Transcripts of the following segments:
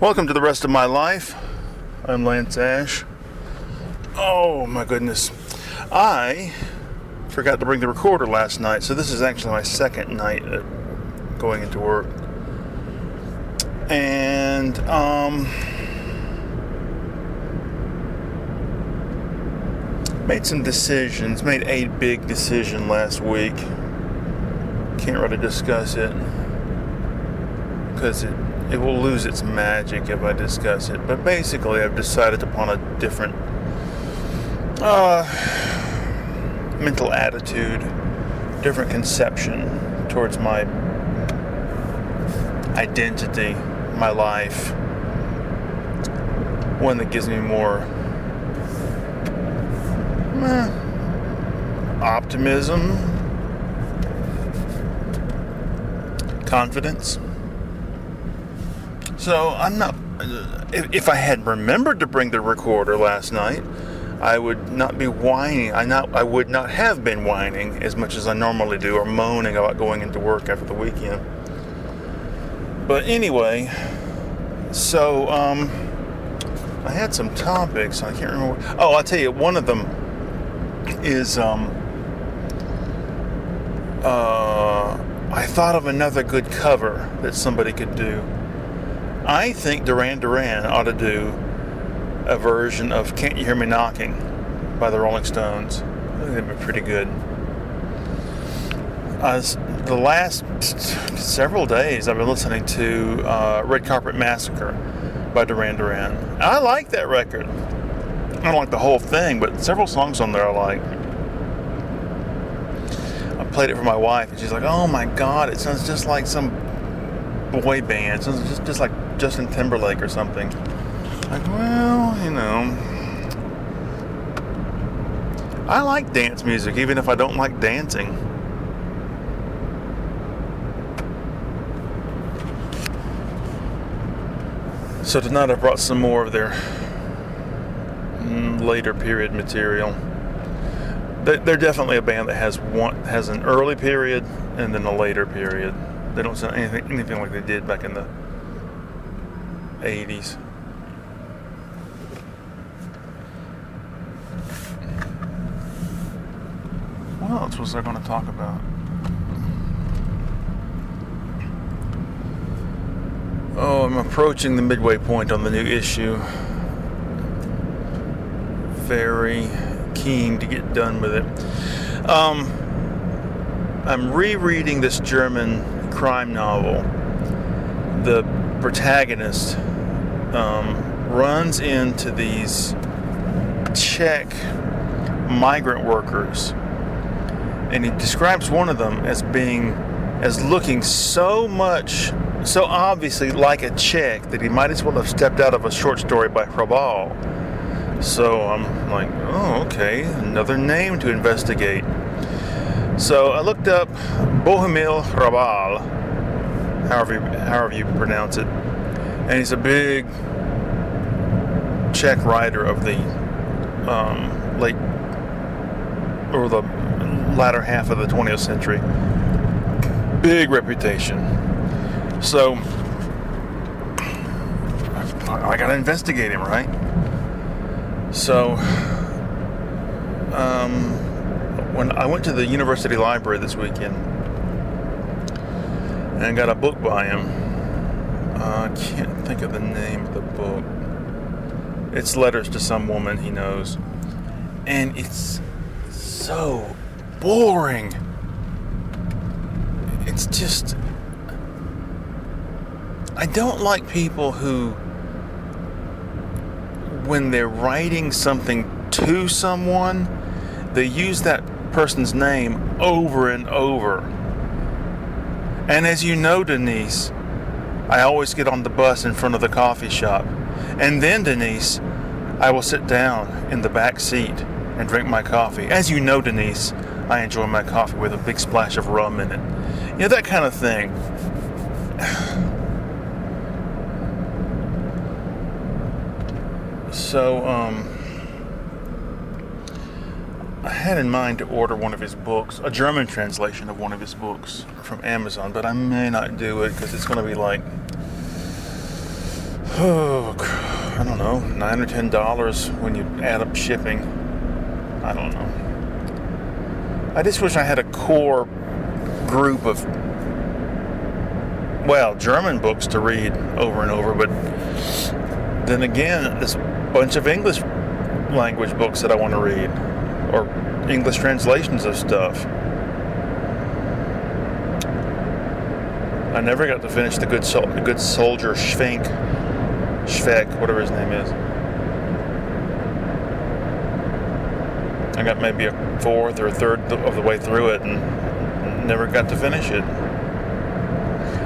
Welcome to the rest of my life. I'm Lance Ash. Oh my goodness. I forgot to bring the recorder last night, so this is actually my second night going into work. And made some decisions, made a big decision last week. Can't really discuss it because it will lose its magic if I discuss it. But basically, I've decided upon a different mental attitude, different conception towards my identity, my life. One that gives me more optimism, confidence. So I'm not, if I had remembered to bring the recorder last night, I would not be whining. I would not have been whining as much as I normally do, or moaning about going into work after the weekend. But anyway, so I had some topics. I can't remember. Oh, I'll tell you, one of them is I thought of another good cover that somebody could do. I think Duran Duran ought to do a version of Can't You Hear Me Knocking by the Rolling Stones. I think that'd be pretty good. The last several days I've been listening to Red Carpet Massacre by Duran Duran. I like that record. I don't like the whole thing, but several songs on there I like. I played it for my wife, and she's like, "Oh my God, it sounds just like some boy band. It sounds just like Justin Timberlake or something." Like, well, you know, I like dance music, even if I don't like dancing. So tonight I brought some more of their later period material. They're definitely a band that has an early period and then a later period. They don't sound anything like they did back in the 80s. What else was I going to talk about? Oh, I'm approaching the midway point on the new issue. Very keen to get done with it. I'm rereading this German crime novel. The protagonist runs into these Czech migrant workers, and he describes one of them as looking so obviously like a Czech that he might as well have stepped out of a short story by Hrabal. So I'm like, oh, okay, another name to investigate. So I looked up Bohumil Hrabal, however you pronounce it, and he's a big Czech writer of the the latter half of the 20th century. Big reputation. So I gotta investigate him, right? So when I went to the university library this weekend and got a book by him, I can't think of the name of the book. It's Letters to Some Woman He Knows, and it's so boring. It's just, I don't like people who, when they're writing something to someone, they use that person's name over and over. And as you know, Denise, I always get on the bus in front of the coffee shop. And then, Denise, I will sit down in the back seat and drink my coffee. As you know, Denise, I enjoy my coffee with a big splash of rum in it. You know, that kind of thing. So, I had in mind to order one of his books, a German translation of one of his books from Amazon, but I may not do it because it's going to be like I don't know, $9 or $10 when you add up shipping. I don't know. I just wish I had a core group of, German books to read over and over, but then again, there's a bunch of English language books that I want to read, or English translations of stuff. I never got to finish The Good Soldier Schwenk, whatever his name is. I got maybe a fourth or a third of the way through it and never got to finish it.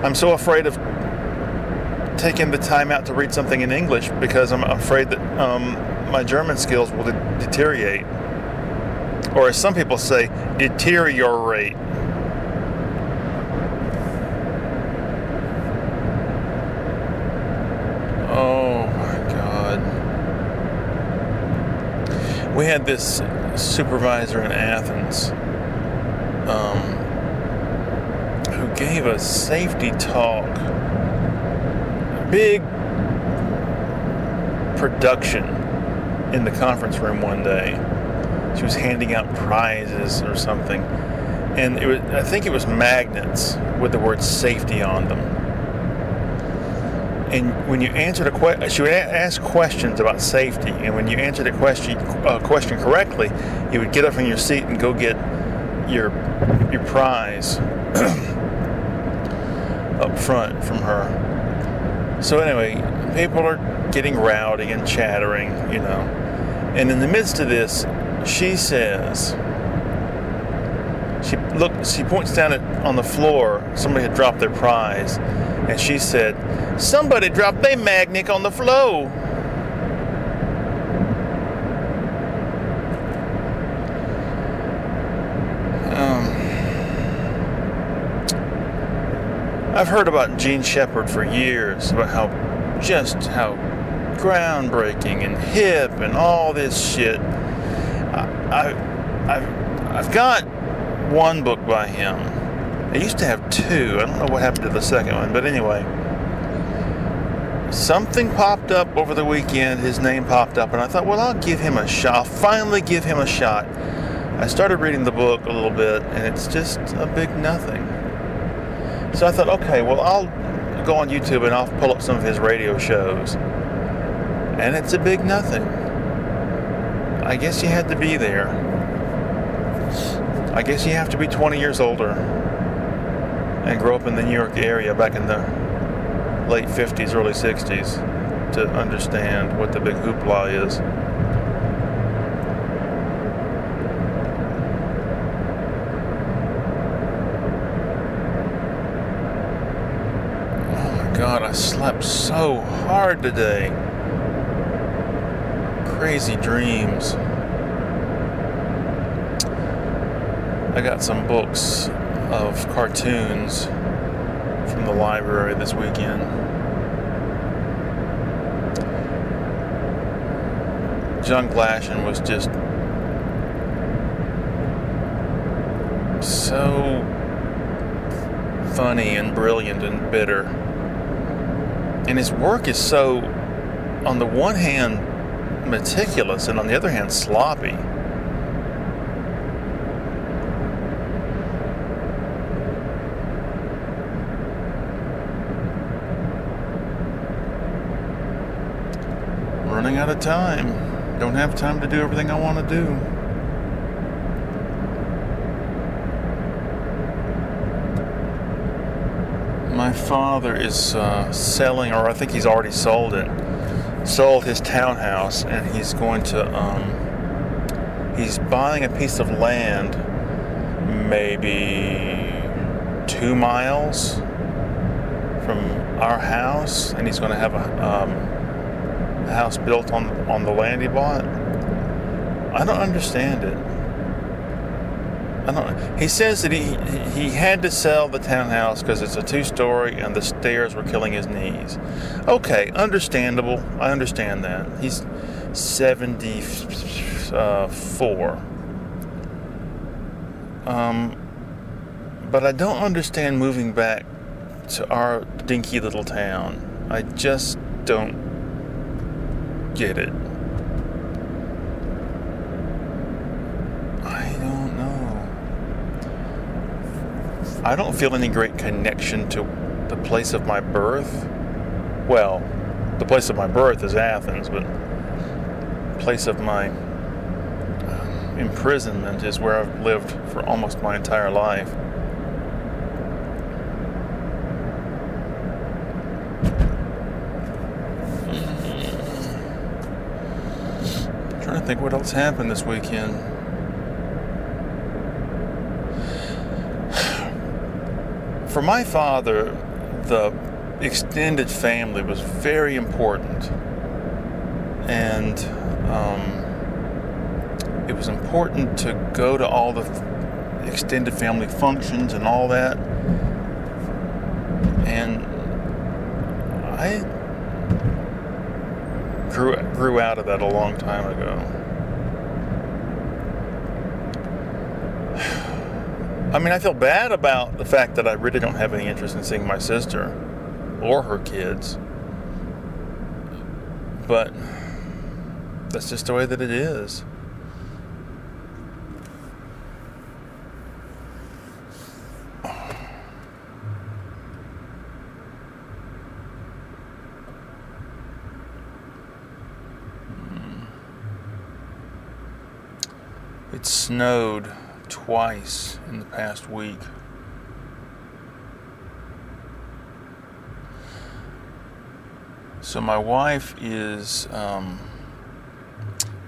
I'm so afraid of taking the time out to read something in English because I'm afraid that my German skills will deteriorate. Or as some people say, deteriorate. Oh my God. We had this supervisor in Athens who gave a safety talk. Big production in the conference room one day. She was handing out prizes or something, and I think it was magnets with the word safety on them. And when you answered a question, she would ask questions about safety, and when you answered a question correctly, you would get up from your seat and go get your prize up front from her. So anyway, people are getting rowdy and chattering, and in the midst of this, she says, she points down on the floor. Somebody had dropped their prize, and she said, "Somebody dropped their magnet on the floor." I've heard about Gene Shepard for years, about how groundbreaking and hip and all this shit. I've got one book by him. I used to have two. I don't know what happened to the second one, but anyway, something popped up over the weekend. His name popped up, and I thought, well, I'll give him a shot. I'll finally give him a shot. I started reading the book a little bit, and it's just a big nothing. So I thought, okay, well, I'll go on YouTube and I'll pull up some of his radio shows. And it's a big nothing. I guess you had to be there. I guess you have to be 20 years older and grow up in the New York area back in the late 50s, early 60s to understand what the big hoopla is. God, I slept so hard today. Crazy dreams. I got some books of cartoons from the library this weekend. John Glashan was just so funny and brilliant and bitter. And his work is so, on the one hand, meticulous, and on the other hand, sloppy. I'm running out of time. Don't have time to do everything I want to do. My father is selling, or I think he's already sold his townhouse, and he's going to, he's buying a piece of land maybe 2 miles from our house, and he's going to have a house built on the land he bought. I don't understand it. He says that he had to sell the townhouse because it's a 2-story and the stairs were killing his knees. Okay, understandable. I understand that. He's 74. But I don't understand moving back to our dinky little town. I just don't get it. I don't know. I don't feel any great connection to the place of my birth. Well, the place of my birth is Athens, but the place of my imprisonment is where I've lived for almost my entire life. I'm trying to think what else happened this weekend. For my father, the extended family was very important, and it was important to go to all the extended family functions and all that, and I grew out of that a long time ago. I mean, I feel bad about the fact that I really don't have any interest in seeing my sister or her kids, but that's just the way that it is. It snowed twice in the past week. So my wife is,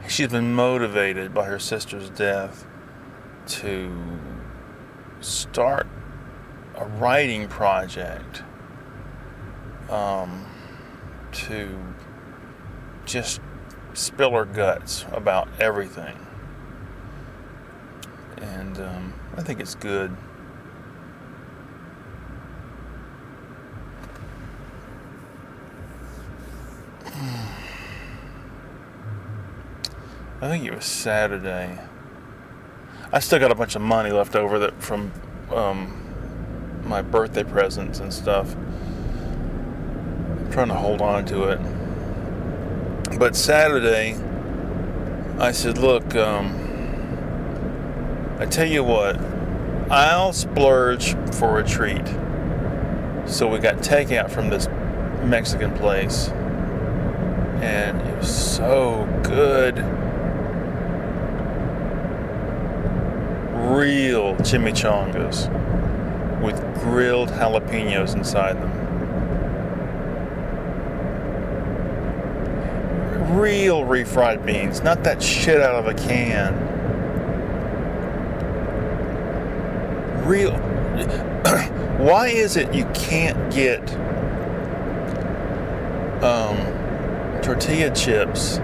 she's been motivated by her sister's death to start a writing project, to just spill her guts about everything. And I think it's good. I think it was Saturday. I still got a bunch of money left over from my birthday presents and stuff. I'm trying to hold on to it. But Saturday, I said, look, I tell you what, I'll splurge for a treat. So we got takeout from this Mexican place, and it was so good. Real chimichangas with grilled jalapenos inside them. Real refried beans, not that shit out of a can. Real. Why is it you can't get tortilla chips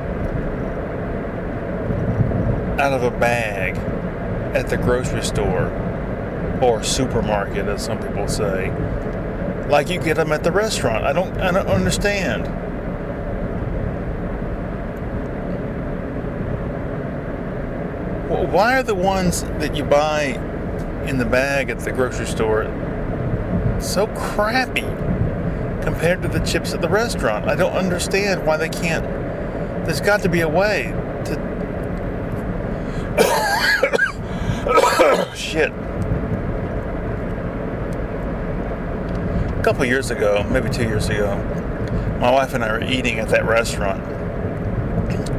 out of a bag at the grocery store or supermarket, as some people say, like you get them at the restaurant? I don't understand. Why are the ones that you buy in the bag at the grocery store so crappy compared to the chips at the restaurant? I don't understand why they can't. There's got to be a way to. Shit. A couple years ago, maybe 2 years ago, my wife and I were eating at that restaurant,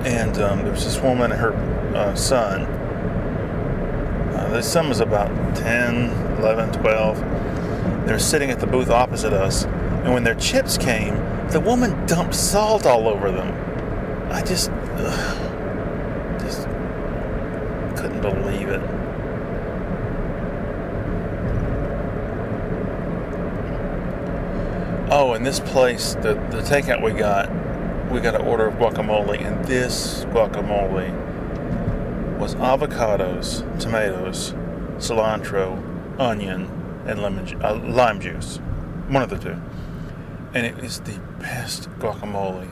and there was this woman and her son. The son was about 10, 11, 12. They were sitting at the booth opposite us, and when their chips came, the woman dumped salt all over them. I just couldn't believe it. Oh, and this place, the takeout we got an order of guacamole, and this guacamole was avocados, tomatoes, cilantro, onion, and lime juice. One of the two. And it is the best guacamole.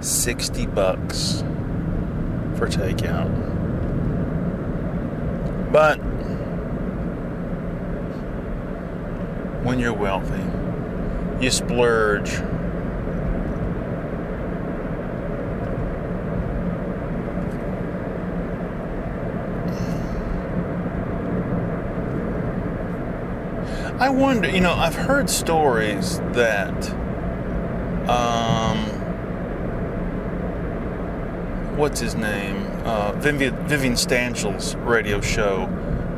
$60 for takeout. But when you're wealthy, you splurge. I wonder, I've heard stories that what's his name? Vivian Stanshall's radio show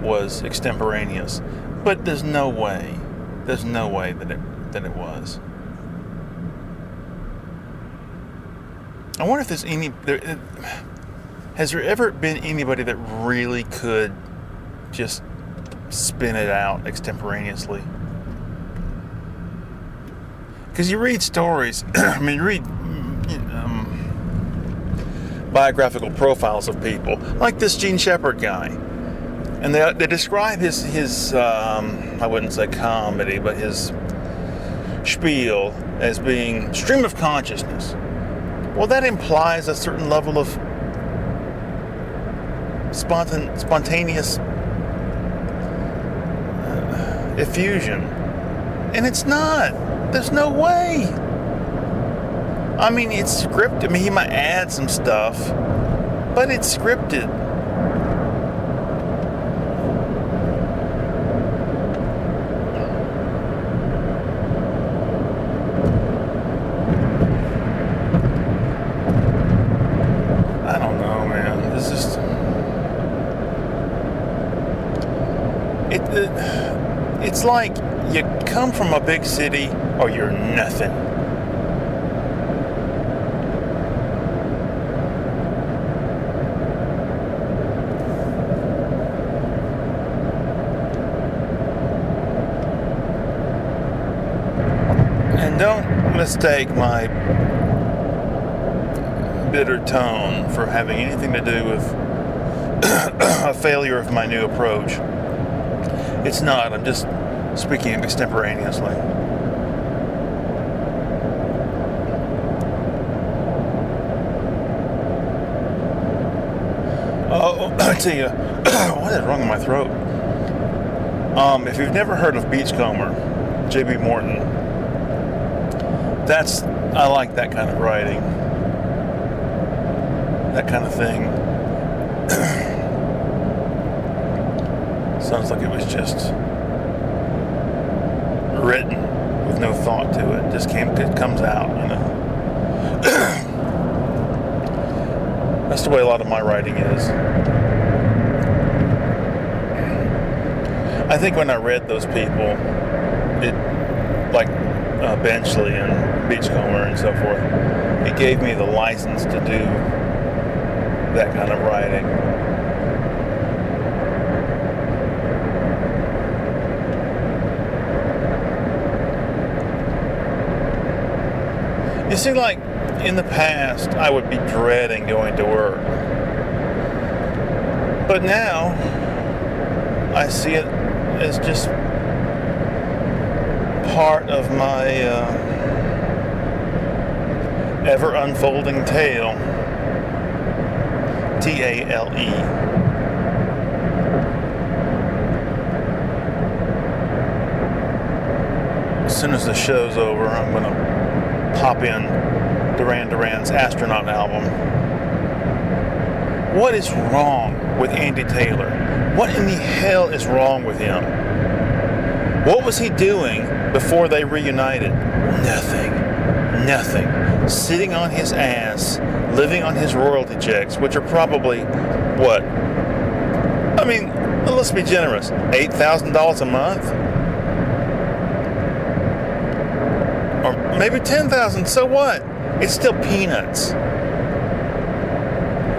was extemporaneous, but there's no way that it was. I wonder if has there ever been anybody that really could just spin it out extemporaneously? Because you read stories, you read biographical profiles of people, like this Gene Shepard guy, and they describe his I wouldn't say comedy, but his spiel as being stream of consciousness. Well, that implies a certain level of spontaneous effusion, and it's not. There's no way. It's scripted. He might add some stuff, but it's scripted. I don't know, man. This is it's like you come from a big city or you're nothing. And don't mistake my bitter tone for having anything to do with a failure of my new approach. It's not. I'm just speaking extemporaneously. Oh, I tell you, what is wrong with my throat? If you've never heard of Beachcomber, J.B. Morton, I like that kind of writing, that kind of thing. Sounds like it was just written with no thought to it. It comes out, That's the way a lot of my writing is. I think when I read those people, like Benchley and Beachcomber and so forth, it gave me the license to do that kind of writing. You see, like in the past, I would be dreading going to work. But now, I see it as just part of my ever unfolding tale. T-A-L-E. As soon as the show's over, I'm going to pop in Duran Duran's Astronaut album. What is wrong with Andy Taylor? What in the hell is wrong with him? What was he doing before they reunited? Nothing. Sitting on his ass, living on his royalty checks, which are probably, what? Let's be generous. $8,000 a month? Or maybe $10,000, so what? It's still peanuts.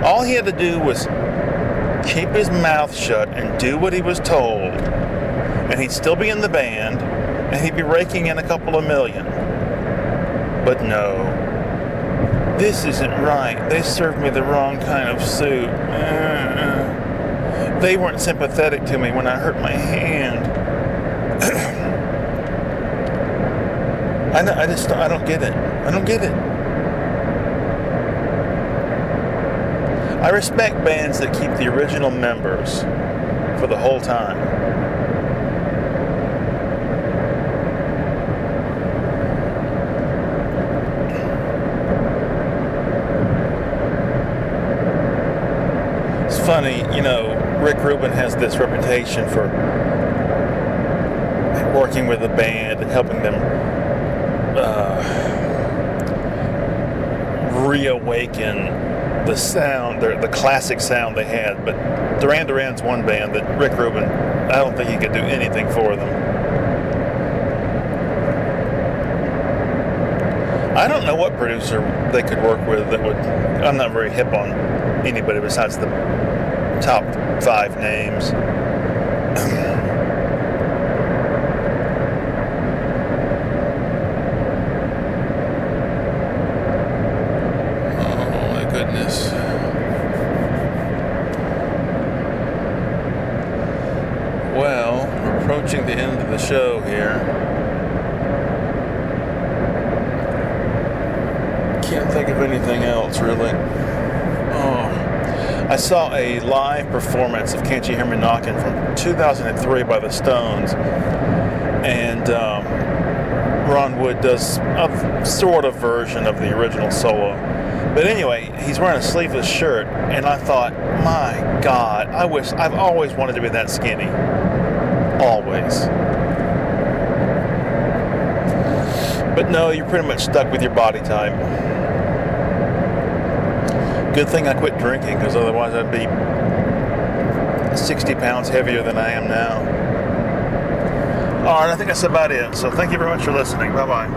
All he had to do was keep his mouth shut and do what he was told, and he'd still be in the band, and he'd be raking in a couple of million. But no, this isn't right. They served me the wrong kind of soup. They weren't sympathetic to me when I hurt my hand. I don't get it. I don't get it. I respect bands that keep the original members for the whole time. It's funny, Rick Rubin has this reputation for working with the band and helping them reawaken the sound, the classic sound they had. But Duran Duran's one band that Rick Rubin, I don't think he could do anything for them. I don't know what producer they could work with that would. I'm not very hip on anybody besides the top 5 names. Oh my goodness. Well, we're approaching the end of the show here. Can't think of anything else, really. I saw a live performance of Can't You Hear Me Knockin' from 2003 by the Stones, and Ron Wood does a sort of version of the original solo. But anyway, he's wearing a sleeveless shirt, and I thought, my God, I've always wanted to be that skinny. Always. But no, you're pretty much stuck with your body type. Good thing I quit drinking, because otherwise I'd be 60 pounds heavier than I am now. All right, I think that's about it. So thank you very much for listening. Bye-bye.